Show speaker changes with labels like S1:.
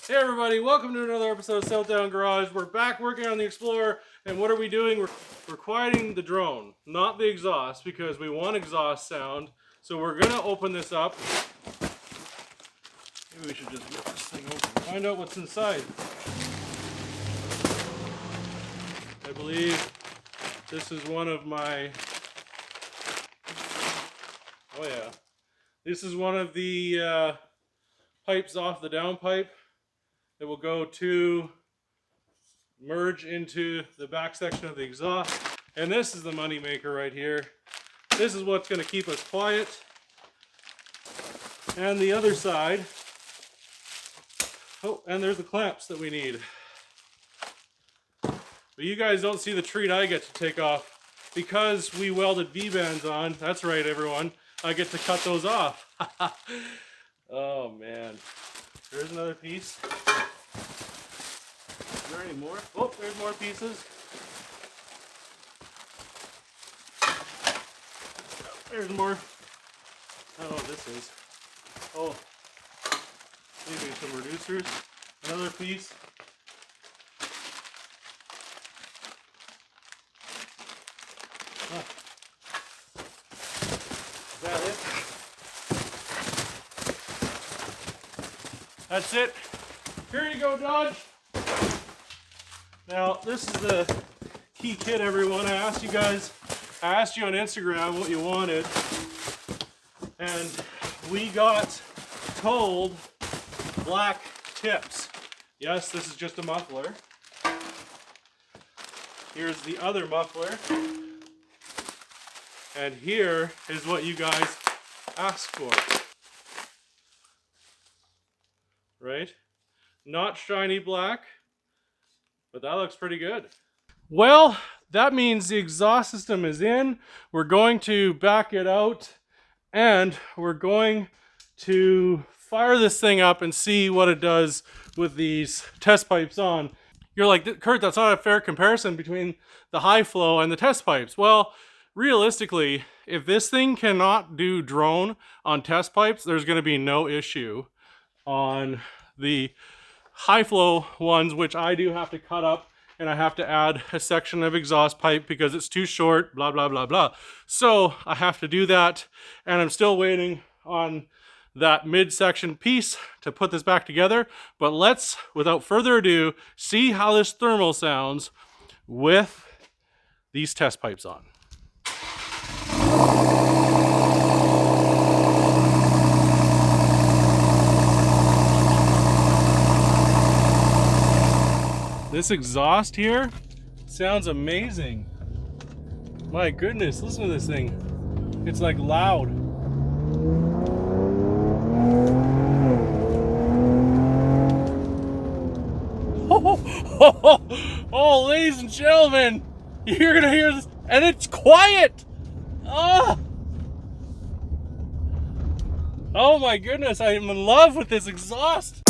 S1: Hey everybody, welcome to another episode of South Down Garage. We're back working on the Explorer, and what are we doing? We're quieting the drone, not the exhaust, because we want exhaust sound. So we're gonna open this up. Maybe we should just get this thing open, find out what's inside. I believe this is one of my, oh yeah, this is one of the pipes off the downpipe. It will go to merge into the back section of the exhaust. And this is the money maker right here. This is what's going to keep us quiet. And the other side, oh, and there's the clamps that we need. But you guys don't see the treat I get to take off. Because we welded V-bands on, that's right everyone, I get to cut those off. Oh man. There's another piece. Is there any more? Oh, there's more pieces. There's more. I don't know what this is. Oh, maybe some reducers. Another piece. Huh. Is that it? That's it. Here you go, Dodge. Now, this is the key kit, everyone. I asked you on Instagram what you wanted, and we got told black tips. Yes, this is just a muffler. Here's the other muffler. And here is what you guys asked for. Right? Not shiny black, but that looks pretty good. Well, that means the exhaust system is in. We're going to back it out and we're going to fire this thing up and see what it does with these test pipes on. You're like, Kurt, that's not a fair comparison between the high flow and the test pipes. Well, realistically, if this thing cannot do drone on test pipes, there's going to be no issue on the high flow ones, which I do have to cut up and I have to add a section of exhaust pipe because it's too short, blah, blah, blah, blah. So I have to do that, and I'm still waiting on that midsection piece to put this back together. But let's, without further ado, see how this thermal sounds with these test pipes on. This exhaust here sounds amazing. My goodness, listen to this thing. It's like loud. Oh, ladies and gentlemen, you're gonna hear this, and it's quiet. Oh my goodness, I am in love with this exhaust.